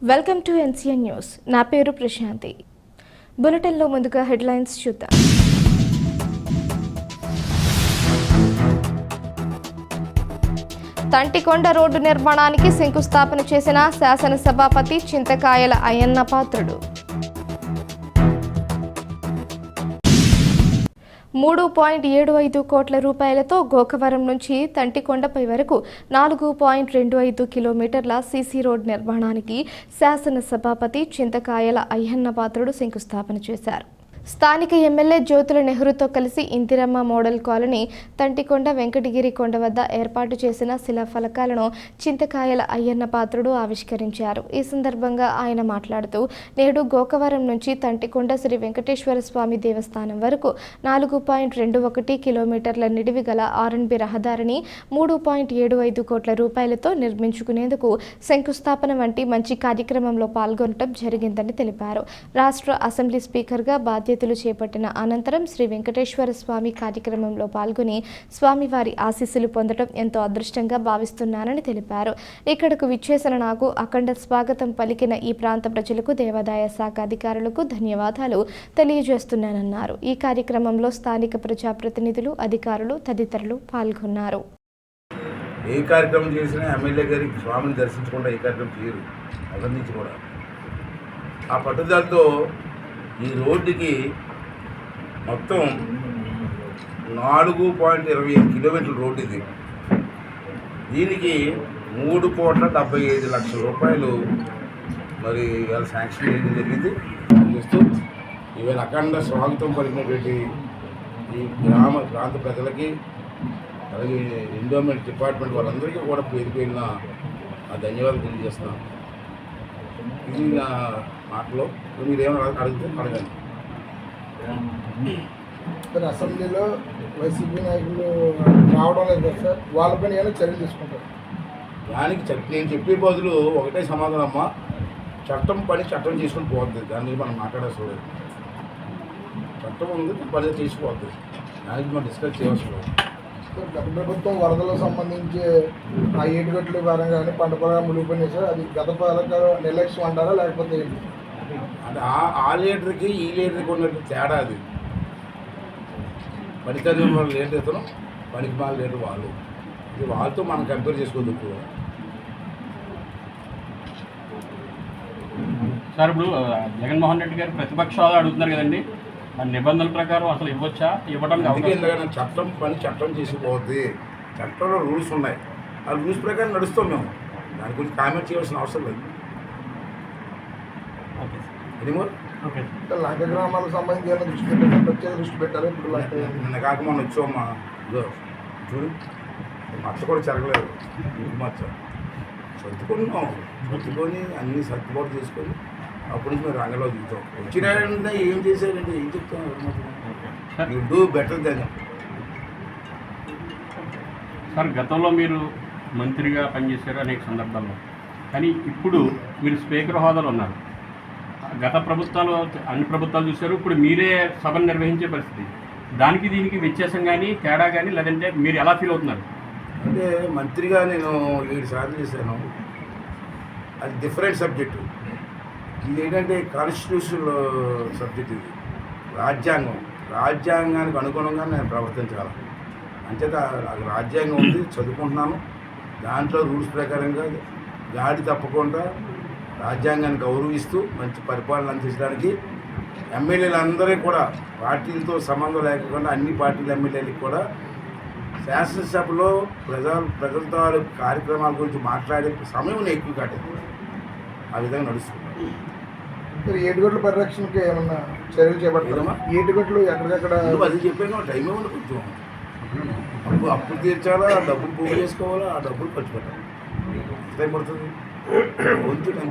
Welcome to NCN news. నా పేరు ప్రశాంతి. బులెటిన్లో ముందుగా హెడ్లైన్స్ చూద్దాం. తంటికొండ రోడ్డు నిర్మాణానికి శంకుస్థాపన చేసిన శాసనసభాపతి చింతకాయల అయ్యన్న పాత్రుడు. 3.75 కోట్ల రూపాయలతో గోకవరం నుంచి తంటికొండపై వరకు 4.25 కిలోమీటర్ల సీసీ రోడ్ నిర్మాణానికి శాసనసభాపతి చింతకాయల అయ్యన్న పాత్రుడు శంకుస్థాపన చేశారు. స్థానిక ఎమ్మెల్యే జ్యోతుల నెహ్రూతో కలిసి ఇందిరమ్మ మోడల్ కాలనీ తంటికొండ వెంకటగిరి కొండ వద్ద ఏర్పాటు చేసిన శిలాఫలకాలను చింతకాయల అయ్యన్న పాత్రుడు ఆవిష్కరించారు. ఈ సందర్భంగా ఆయన మాట్లాడుతూ, నేడు గోకవరం నుంచి తంటికొండ శ్రీ వెంకటేశ్వర స్వామి దేవస్థానం వరకు 4.21 కిలోమీటర్ల నిడివి గల ఆర్ఎన్బి రహదారిని 3.75 కోట్ల రూపాయలతో నిర్మించుకునేందుకు శంకుస్థాపన వంటి మంచి కార్యక్రమంలో పాల్గొనడం జరిగిందని తెలిపారు. రాష్ట్ర అసెంబ్లీ స్పీకర్గా బాధ్యతలు చేపట్టిన అనంతరం శ్రీ వెంకటేశ్వర స్వామి కార్యక్రమంలో పాల్గొని స్వామివారి ఆశీస్సులు పొందడం ఎంతో అదృష్టంగా భావిస్తున్నానని తెలిపారు. ఇక్కడకు విచ్చేసిన నాకు అఖండ స్వాగతం పలికిన ఈ ప్రాంత ప్రజలకు దేవాదాయ శాఖ అధికారులకు ధన్యవాదాలు తెలియజేస్తున్నానన్నారు. ఈ కార్యక్రమంలో స్థానిక ప్రజాప్రతినిధులు, అధికారులు తదితరులు పాల్గొన్నారు. ఏ కార్యక్రమం చేసినా ఎమ్మెల్యే గారికి స్వామిని దర్శించకుండా ఏ కార్యక్రమం చేయరు. అక్కడి నుంచి కూడా ఆ పట్టుదలతో ఈ రోడ్డుకి మొత్తం 4.25 కిలోమీటర్ల రోడ్డు ఇది. దీనికి 3,75,00,000 రూపాయలు మరి ఇవాళ శాంక్షన్ చేయడం జరిగింది. చూస్తూ ఈవేళ అఖండ స్వాగతం పలికినటువంటి ఈ ప్రాంత ప్రజలకి, అలాగే ఎండోమెంట్ డిపార్ట్మెంట్ వాళ్ళందరికీ కూడా పేరు పేరిన ధన్యవాదాలు తెలియజేస్తున్నాను. ఇది నా మాటలో మీరు ఏమైనా అడిగితే అడగండి. సార్, అసెంబ్లీలో వైసీపీ నాయకులు రావడం లేదు కదా సార్, వాళ్ళపైన ఏమైనా చర్యలు తీసుకుంటారు? దానికి నేను చెప్పే బదులు ఒకటే సమాధానం అమ్మా, చట్టం పని చట్టం చేసుకుని పోతుంది. దాని మీద మనం మాట్లాడాల్సిన లేదు. చట్టం ఉంది, పని చేసుకోవద్దు. దానికి మనం డిస్కస్ చేయవలసిన లేదు. గత ప్రభుత్వం వరదలకు సంబంధించి ఆ ఏటుగట్లు భారం కానీ పంట పొలం మునిగిపోయినాయి సార్, అది గత పాలకులు నిర్లక్ష్యం అంటారా లేకపోతే ఏంటి? అంటే ఆ లీటర్కి ఈ లీటర్కి ఉన్నట్టు తేడా అది. పనితనం వాళ్ళు లీటర్ ఇతను, పనికి మాల లీటర్ వాళ్ళు. ఇది వాళ్ళతో మనం కంపేర్ చేసుకోవద్దు ఎక్కువ. సార్, ఇప్పుడు జగన్మోహన్ రెడ్డి గారు ప్రతిపక్షాలు అడుగుతున్నారు కదండి, నిబంధనల ప్రకారం అసలు ఇవ్వచ్చా? ఇవ్వడానికి అందుకే ఎందుకంటే చట్టం పని చట్టం చేసిపోద్ది. చట్టంలో రూల్స్ ఉన్నాయి, ఆ రూల్స్ ప్రకారం నడుస్తాం మేము. దాని గురించి కామెంట్ చేయాల్సిన అవసరం లేదు. లంక గ్రామాలకు సంబంధించి ఏమైనా దృష్టి పెట్టారు, ప్రత్యేక దృష్టి పెట్టారు? ఇప్పుడు నిన్న కాక మనం వచ్చామమ్మా, చూడు మచ్చ కూడా జరగలేదు. మచ్చ సర్దుకున్నాం, సర్దుకొని అన్నీ సర్దుబాటు చేసుకొని అప్పటి నుంచి మేము రంగంలో దిగుతాం. వచ్చినారంటే ఏం చేశారంటే ఏం చెప్తాం, you do better than. Sir, గతంలో మీరు మంత్రిగా పనిచేశారు అనేక సందర్భాల్లో, కానీ ఇప్పుడు మీరు స్పీకర్ హోదాలో ఉన్నారు. గత ప్రభుత్వాలు అన్ని ప్రభుత్వాలు చూశారు, ఇప్పుడు మీరే సభను నిర్వహించే పరిస్థితి. దానికి దీనికి వ్యత్యాసం కానీ తేడా కానీ లేదంటే మీరు ఎలా ఫీల్ అవుతున్నారు? అంటే మంత్రిగా నేను 7 సార్లు చేశాను. అది డిఫరెంట్ సబ్జెక్టు. ఇది ఏంటంటే కాన్స్టిట్యూషనల్ సబ్జెక్ట్. ఇది రాజ్యాంగానికి అనుగుణంగా నేను ప్రవర్తించాలి. అంచేత రాజ్యాంగం ఉంది, చదువుకుంటున్నాను. దాంట్లో రూల్స్ ప్రకారంగా గాడి తప్పకుండా రాజ్యాంగాన్ని గౌరవిస్తూ మంచి పరిపాలన అందించడానికి ఎమ్మెల్యేలందరికీ కూడా పార్టీలతో సంబంధం లేకుండా అన్ని పార్టీల ఎమ్మెల్యేలకు కూడా శాసనసభలో ప్రజలతో కార్యక్రమాల గురించి మాట్లాడే సమయం ఎక్కువ కాలేదు. ఆ విధంగా నడుస్తుంది. ఏటుగట్ల పరిరక్షణకి ఏమన్నా చర్యలు చేపడతారమ్మా? ఏటుగట్లు ఎక్కడికక్కడ అది చెప్పాను, టైం ఏమన్నా కొంచెం అప్పులు తీర్చాలా, డబ్బులు పోగు చేసుకోవాలా, ఆ డబ్బులు ఖర్చు పెట్టాలి. టైం పడుతుంది. వంతు టైం